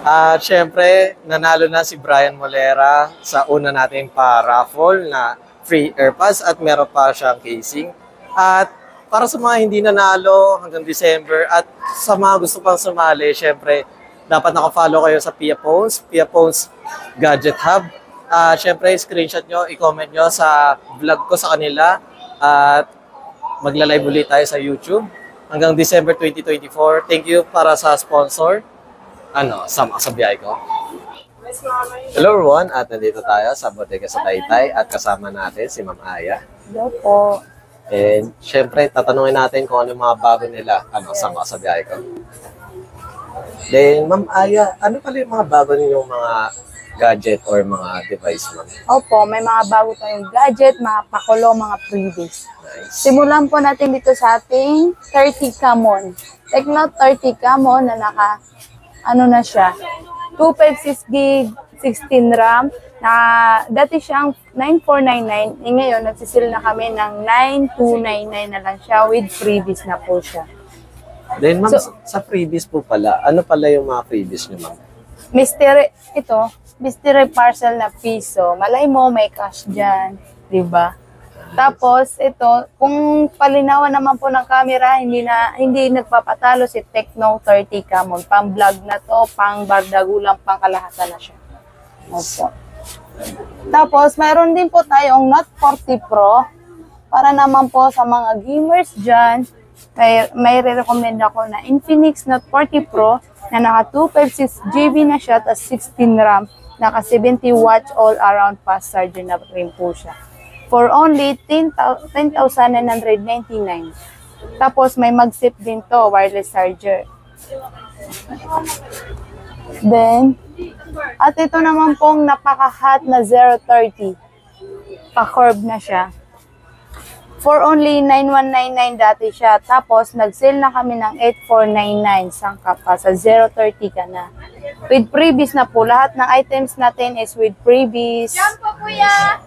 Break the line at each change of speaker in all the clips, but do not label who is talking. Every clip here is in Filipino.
At syempre, nanalo na si Brian Molera sa una nating pa-raffle na free AirPods at meron pa siyang casing. At para sa mga hindi nanalo hanggang December at sa mga gusto pang sumali, syempre, dapat nakafollow kayo sa Pia Phones Gadget Hub. Syempre, screenshot nyo, i-comment nyo sa vlog ko sa kanila at magla-live ulit tayo sa YouTube hanggang December 2024. Thank you para sa sponsor. Sama sa biyahe ko. Hello everyone, at nandito tayo sa Bodega sa Taytay at kasama natin si Ma'am Aya.
Hello po.
And syempre, tatanungin natin kung ano yung mga bago nila. Sama sa biyahe ko. Then, Ma'am Aya, ano pala yung mga bago ninyong mga gadget or mga device, ma'am?
Opo, may mga bago tayong gadget, mga pakulo, mga freebies.
Nice.
Simulan po natin dito sa ating 30 Camon. Tecno 30 Camon na na siya, 256 gig, 16 RAM, na dati siyang 9499, ngayon nagsisil na kami ng 9299 na lang siya with freebies na po siya.
Then, ma'am, sa freebies po pala, ano pala yung mga freebies niyo, ma'am? Mystery parcel na piso. Malay mo, may cash dyan, di ba? Tapos, ito, kung palinawan naman po ng camera, hindi nagpapatalo si Tecno 30 Camon. Pang-vlog na to, pang-bardagulang, pang-kalahatan na siya. Opo. Tapos, mayroon din po tayong Note 40 Pro. Para naman po sa mga gamers dyan, may re-recommend ako na Infinix Note 40 Pro na naka 256GB na siya, at 16 RAM, naka 70 watts all-around fast charger na rin po siya. For only 10,999. Tapos may mag-zip din to, wireless charger. Then, at ito naman pong napaka-hot na 030. Pa-curve na siya. For only 9,199 dati siya. Tapos, nag-sale na kami ng 8,499. Sangka pa, sa 030 ka na. With freebies na po. Lahat ng items natin is with freebies. Yan po, kuya!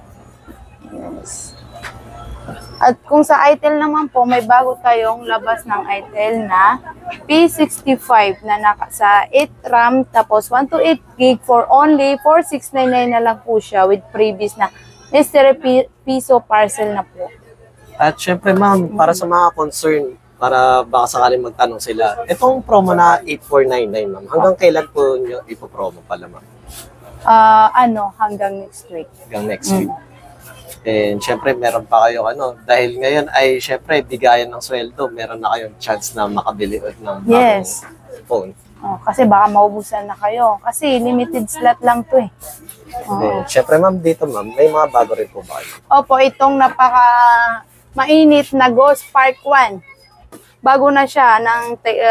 Yes. At kung sa ITEL naman po, may bago tayong labas ng ITEL na P65 na sa 8 RAM, tapos 128 gig for only 4,699 na lang po siya with freebies na mystery piso parcel na po. At syempre, ma'am, para sa mga concern, para baka sakaling magtanong sila, itong promo na 8,499, ma'am, hanggang kailan po nyo ipopromo pala, ma'am?
Hanggang next week.
Hanggang next week. And syempre, meron pa kayo dahil ngayon ay syempre, bigayan ng sweldo, meron na kayong chance na makabili ng bagong phone.
Kasi baka maubusan na kayo. Kasi limited slot lang to eh.
Then, syempre, ma'am, dito, ma'am, may mga bago rin po ba kayo?
Opo, itong napaka mainit na Ghost Spark 1. Bago na siya,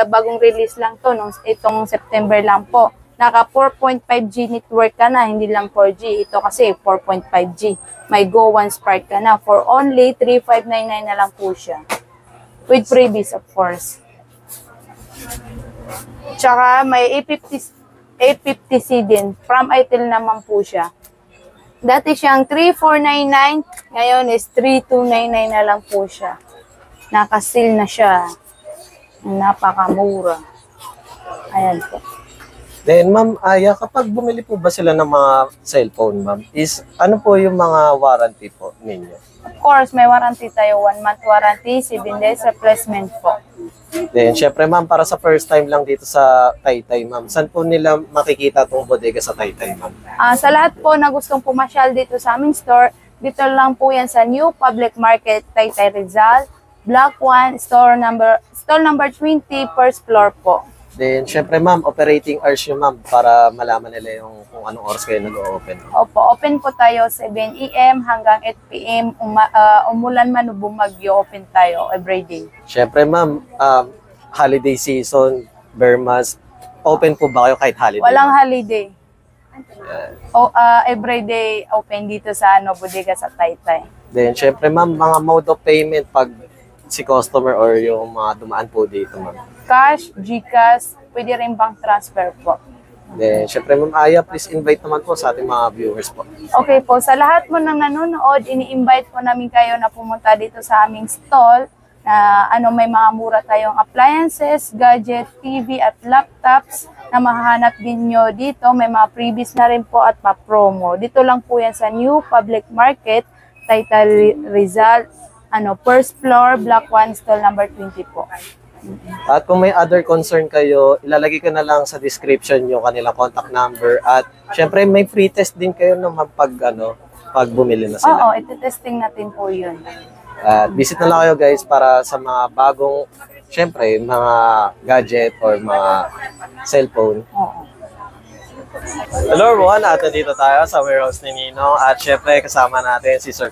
bagong release lang to, itong September lang po. Naka 4.5G network ka na, hindi lang 4G. Ito kasi 4.5G. May Go 1 Spark ka na. For only 3,599 na lang po siya. With freebies, of course. Tsaka may 850C din. From ITEL naman po siya. Dati siyang 3,499. Ngayon is 3,299 na lang po siya. Nakasil na siya. Napakamura. Ayan po.
Then, ma'am Aya, kapag bumili po ba sila ng mga cellphone, ma'am, ano po yung mga warranty po ninyo?
Of course, may warranty tayo. 1 month warranty, 7 days replacement po.
Then, syempre, ma'am, para sa first time lang dito sa Taytay, ma'am, saan po nila makikita itong bodega sa Taytay, ma'am?
Sa lahat po na gustong pumasyal dito sa aming store, dito lang po yan sa New Public Market, Taytay Rizal, Block 1, stall number 20, first floor po.
Then, syempre, ma'am, operating hours yung ma'am para malaman nila yung kung anong oras kayo nag-open.
Opo, open po tayo 7 AM hanggang 8 PM. Umulan man o bumagyo, open tayo everyday.
Syempre, ma'am, holiday season, Burmas, open po ba kayo kahit holiday?
Walang holiday. Everyday open dito sa bodega sa Taytay.
Then, syempre, ma'am, mga mode of payment pag si customer or yung mga dumaan po dito, ma'am.
Cash, GCash, pwede rin bank transfer po.
Then, syempre, ma'am Aya, please invite naman po sa ating mga viewers po.
Okay po, sa lahat mo nang nanonood, ini-invite po namin kayo na pumunta dito sa aming stall may mga mura tayong appliances, gadget, TV at laptops na mahahanap din nyo dito. May mga freebies na rin po at pa-promo. Dito lang po yan sa New Public Market, Taytay Rizal, first floor, Block 1, stall number 20 po.
At kung may other concern kayo, ilalagay ko na lang sa description yung kanilang contact number. At syempre may free test din kayo naman pag bumili na sila.
Oo, iti-testing natin po yun.
At visit na lang kayo guys para sa mga bagong, syempre, mga gadget or mga cellphone.
Oo.
Hello everyone, at dito tayo sa warehouse ni Ninong at syempre kasama natin si Sir